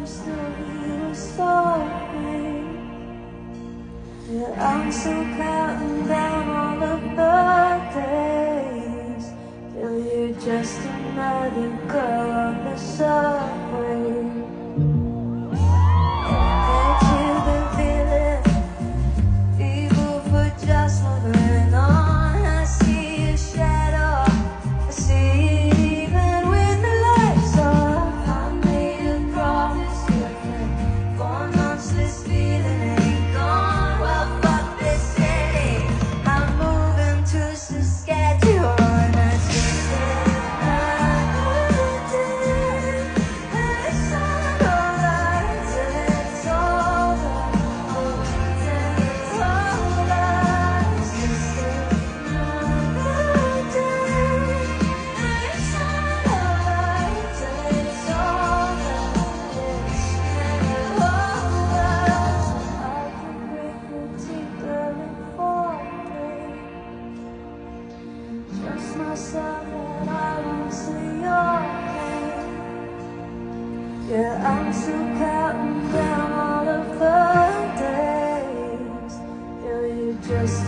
still here softly. Yeah, I'm still counting down all of the days till you're just another girl on the subway. Can't feel the feeling, people for just moving on. I see a shadow, I see it even when the lights off. I made a promise to a friend, 4 months this feeling ain't gone. Well, fuck this city, I'm moving to Saskatchewan. I just said another day, and it's not alright till it's over. Oh, till it's over. It's just another day, and it's not alright till it's over. It's never over. I can break particularly for me. Trust myself that I won't see your pain. Yeah, I'm still counting down all of the days till you're just